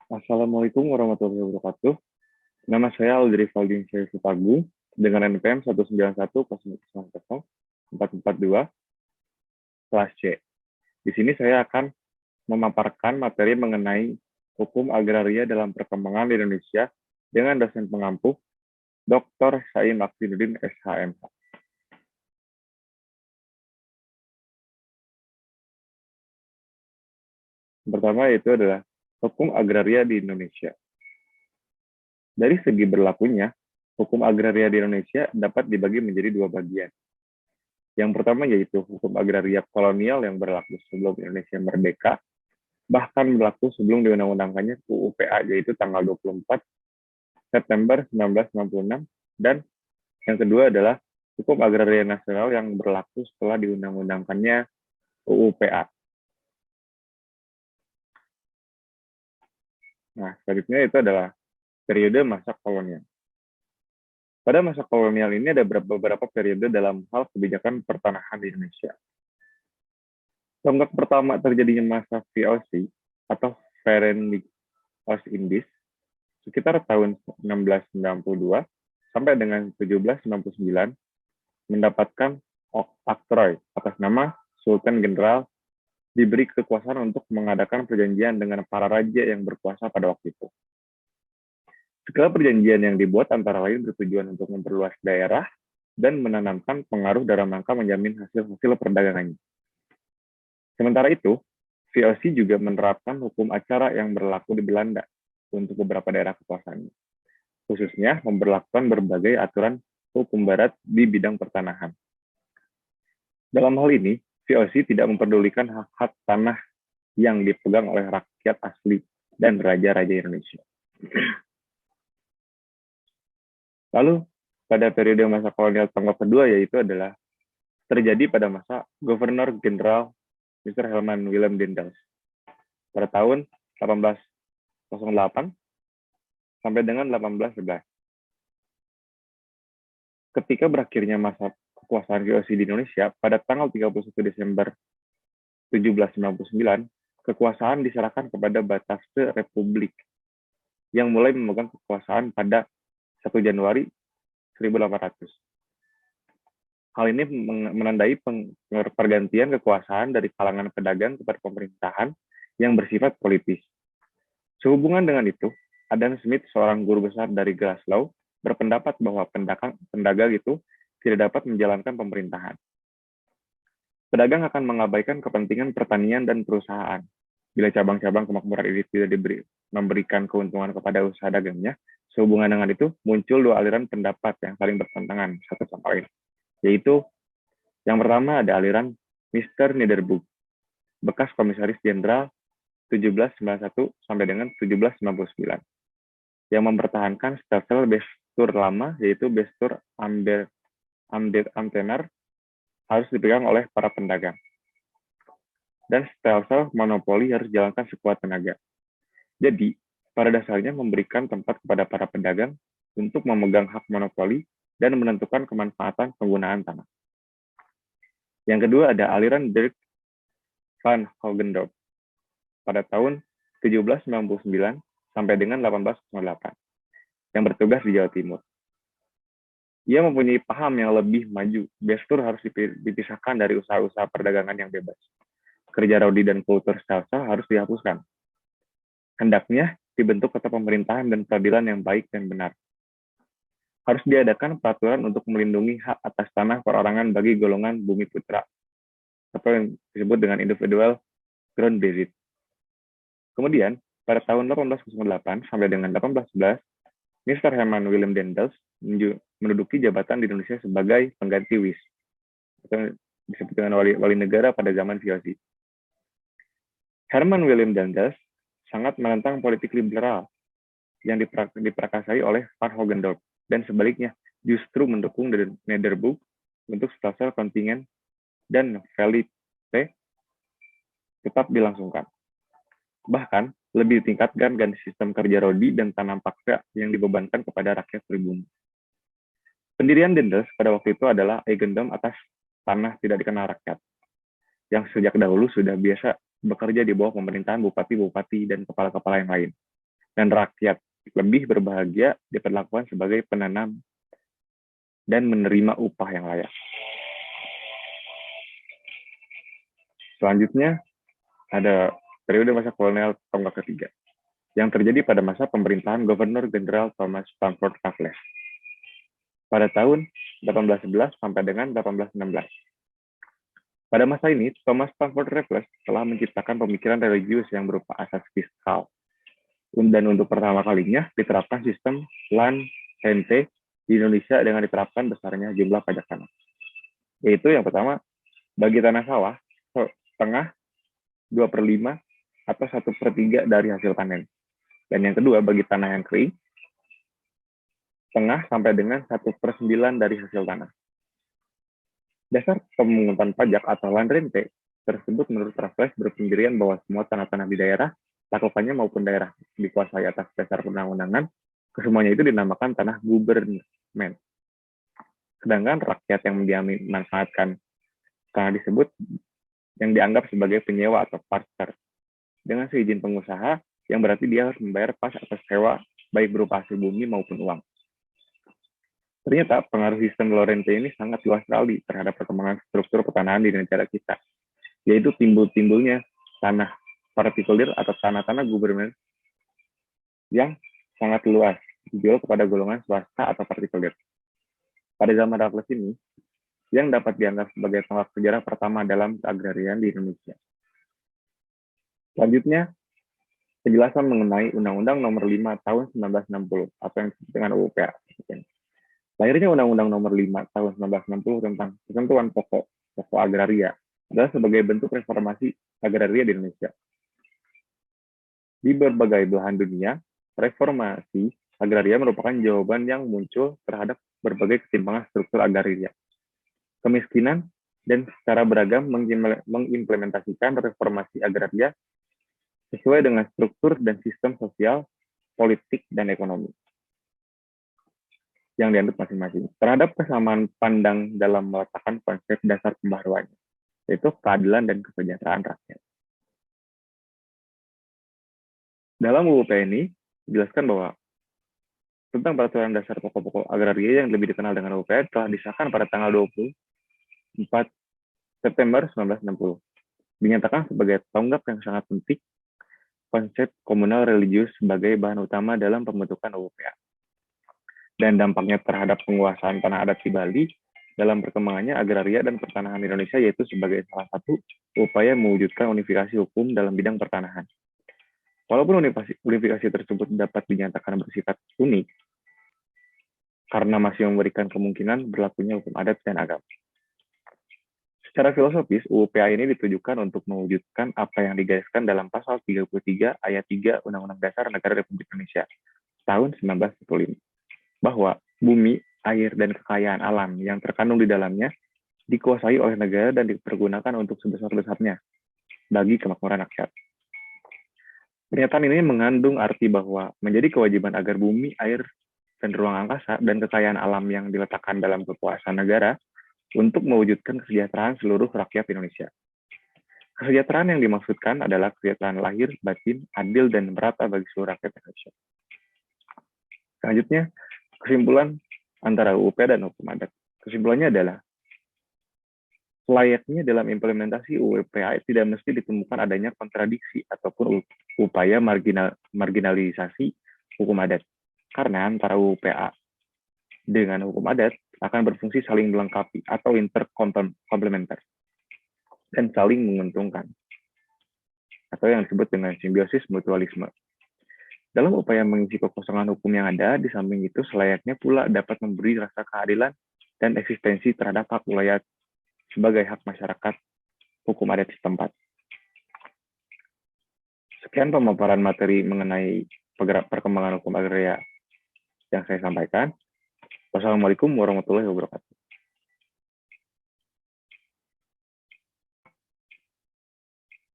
Assalamualaikum warahmatullahi wabarakatuh. Nama saya Aldri Valdin Syarif Supagu dengan NPM 191000442 kelas C. Di sini saya akan memaparkan materi mengenai hukum agraria dalam perkembangan di Indonesia dengan dosen pengampu Dr. Saim Akhiruddin SHM. Yang pertama yaitu adalah hukum agraria di Indonesia. Dari segi berlakunya, hukum agraria di Indonesia dapat dibagi menjadi dua bagian. Yang pertama yaitu hukum agraria kolonial yang berlaku sebelum Indonesia merdeka, bahkan berlaku sebelum diundang-undangkannya UU PA, yaitu tanggal 24 September 1966, dan yang kedua adalah hukum agraria nasional yang berlaku setelah diundang-undangkannya UU PA. Nah, selanjutnya itu adalah periode masa kolonial. Pada masa kolonial ini ada beberapa periode dalam hal kebijakan pertanahan di Indonesia. Tonggak pertama terjadinya masa VOC atau Foreign Ost Indies sekitar tahun 1692 sampai dengan 1799 mendapatkan oktroi atas nama Sultan General diberi kekuasaan untuk mengadakan perjanjian dengan para raja yang berkuasa pada waktu itu. Segala perjanjian yang dibuat antara lain bertujuan untuk memperluas daerah dan menanamkan pengaruh dalam rangka menjamin hasil-hasil perdagangannya. Sementara itu, VOC juga menerapkan hukum acara yang berlaku di Belanda untuk beberapa daerah kekuasaannya, khususnya memberlakukan berbagai aturan hukum barat di bidang pertanahan. Dalam hal ini, VOC tidak memperdulikan hak-hak tanah yang dipegang oleh rakyat asli dan raja-raja Indonesia. Lalu, pada periode masa kolonial tonggak kedua yaitu adalah terjadi pada masa Gubernur Jenderal Mr. Herman Willem Dendels pada tahun 1808 sampai dengan 1811. Ketika berakhirnya masa kekuasaan VOC di Indonesia pada tanggal 31 Desember 1799, kekuasaan diserahkan kepada Batavia Republik yang mulai memegang kekuasaan pada 1 Januari 1800. Hal ini menandai pergantian kekuasaan dari kalangan pedagang kepada pemerintahan yang bersifat politis. Sehubungan dengan itu, Adam Smith, seorang guru besar dari Glasgow, berpendapat bahwa pedagang itu tidak dapat menjalankan pemerintahan. Pedagang akan mengabaikan kepentingan pertanian dan perusahaan. Bila cabang-cabang kemakmuran ini tidak memberikan keuntungan kepada usaha dagangnya, sehubungan dengan itu muncul dua aliran pendapat yang saling bertentangan satu sama lain, yaitu yang pertama ada aliran Mr. Nederburg, bekas Komisaris Jenderal 1791 sampai dengan 1799, yang mempertahankan stelsel bestur lama, yaitu bestur Ambtener, harus dipegang oleh para pedagang. Dan stelsel monopoli harus dijalankan sekuat tenaga. Jadi, pada dasarnya memberikan tempat kepada para pedagang untuk memegang hak monopoli dan menentukan kemanfaatan penggunaan tanah. Yang kedua ada aliran Dirk van Hogendorp pada tahun 1799 sampai dengan 1808 yang bertugas di Jawa Timur. Ia mempunyai paham yang lebih maju. Bestur harus dipisahkan dari usaha-usaha perdagangan yang bebas. Kerja rodi dan kultur stelsel harus dihapuskan. Hendaknya dibentuk kota pemerintahan dan peradilan yang baik dan benar. Harus diadakan peraturan untuk melindungi hak atas tanah perorangan bagi golongan bumi putra, atau yang disebut dengan individual ground based. Kemudian, pada tahun 1808 sampai dengan 1811, Mr. Herman Willem Dendels menduduki jabatan di Indonesia sebagai pengganti WIS, atau disebut dengan wali negara pada zaman VOC. Herman Willem Dendels sangat menentang politik liberal yang diperakasai oleh Van Hogendorp, dan sebaliknya justru mendukung Nederburg untuk stelsel kontingen dan valite tetap dilangsungkan. Bahkan lebih ditingkatkan ganti sistem kerja rodi dan tanam paksa yang dibebankan kepada rakyat pribumi. Pendirian Dendels pada waktu itu adalah eigendom atas tanah tidak dikenal rakyat, yang sejak dahulu sudah biasa bekerja di bawah pemerintahan bupati-bupati dan kepala-kepala yang lain. dan rakyat lebih berbahagia diperlakukan sebagai penanam dan menerima upah yang layak. Selanjutnya, ada periode masa kolonial tonggak ketiga, yang terjadi pada masa pemerintahan Gubernur Jenderal Thomas Stamford Raffles pada tahun 1811 sampai dengan 1816. Pada masa ini, Thomas Stamford Raffles telah menciptakan pemikiran religius yang berupa asas fiskal. Dan untuk pertama kalinya diterapkan sistem land rente di Indonesia dengan diterapkan besarnya jumlah pajak tanah. Yaitu yang pertama, bagi tanah sawah, setengah, 2/5, atau 1/3 dari hasil panen. Dan yang kedua, bagi tanah yang kering, setengah sampai dengan 1/9 dari hasil tanah. Dasar pemungutan pajak atau land rente tersebut menurut Raffles berpendirian bahwa semua tanah-tanah di daerah, cakupannya maupun daerah dikuasai atas dasar perundang-undangan, kesemuanya itu dinamakan tanah gubernemen. Sedangkan rakyat yang dimanfaatkan tanah disebut yang dianggap sebagai penyewa atau parter dengan seizin pengusaha, yang berarti dia harus membayar pas atas sewa baik berupa hasil bumi maupun uang. Ternyata pengaruh sistem Lorente ini sangat luas sekali terhadap perkembangan struktur pertanahan di negara kita, yaitu timbul-timbulnya tanah partikulir atau tanah-tanah gubernemen yang sangat luas dijual kepada golongan swasta atau partikulir. Pada zaman Raffles ini, yang dapat dianggap sebagai tonggak sejarah pertama dalam keagrarian di Indonesia. Selanjutnya, penjelasan mengenai Undang-Undang Nomor 5 Tahun 1960 atau yang disebut dengan UU PA. Lahirnya Undang-Undang Nomor 5 Tahun 1960 tentang ketentuan pokok agraria adalah sebagai bentuk reformasi agraria di Indonesia. Di berbagai belahan dunia, reformasi agraria merupakan jawaban yang muncul terhadap berbagai ketimpangan struktur agraria, kemiskinan, dan secara beragam mengimplementasikan reformasi agraria sesuai dengan struktur dan sistem sosial, politik, dan ekonomi yang dianut masing-masing, terhadap kesamaan pandang dalam meletakkan konsep dasar pembaharuannya, yaitu keadilan dan kesejahteraan rakyat. Dalam UU ini, dijelaskan bahwa tentang peraturan dasar pokok-pokok agraria yang lebih dikenal dengan UU telah disahkan pada tanggal 24 September 1960. Dinyatakan sebagai tonggak yang sangat penting konsep komunal religius sebagai bahan utama dalam pembentukan UU dan dampaknya terhadap penguasaan tanah adat di Bali dalam perkembangannya agraria dan pertanahan Indonesia, yaitu sebagai salah satu upaya mewujudkan unifikasi hukum dalam bidang pertanahan. Walaupun unifikasi tersebut dapat dinyatakan bersifat unik, karena masih memberikan kemungkinan berlakunya hukum adat dan agama. Secara filosofis, UU PA ini ditujukan untuk mewujudkan apa yang digariskan dalam pasal 33 ayat 3 Undang-Undang Dasar Negara Republik Indonesia tahun 1945. Bahwa bumi, air, dan kekayaan alam yang terkandung di dalamnya dikuasai oleh negara dan dipergunakan untuk sebesar-besarnya bagi kemakmuran rakyat. Pernyataan ini mengandung arti bahwa menjadi kewajiban agar bumi, air, dan ruang angkasa dan kekayaan alam yang diletakkan dalam kekuasaan negara untuk mewujudkan kesejahteraan seluruh rakyat Indonesia. Kesejahteraan yang dimaksudkan adalah kesejahteraan lahir, batin, adil, dan merata bagi seluruh rakyat Indonesia. Selanjutnya, kesimpulan antara UU dan hukum adat. Kesimpulannya adalah, selayaknya dalam implementasi UU PA tidak mesti ditemukan adanya kontradiksi ataupun upaya marginalisasi hukum adat. Karena antara UU PA dengan hukum adat akan berfungsi saling melengkapi atau interkomplementer dan saling menguntungkan, atau yang disebut dengan simbiosis mutualisme. Dalam upaya mengisi kekosongan hukum yang ada, di samping itu selayaknya pula dapat memberi rasa keadilan dan eksistensi terhadap hak wilayah sebagai hak masyarakat hukum adat setempat. Sekian pemaparan materi mengenai perkembangan hukum agraria yang saya sampaikan. Wassalamualaikum warahmatullahi wabarakatuh.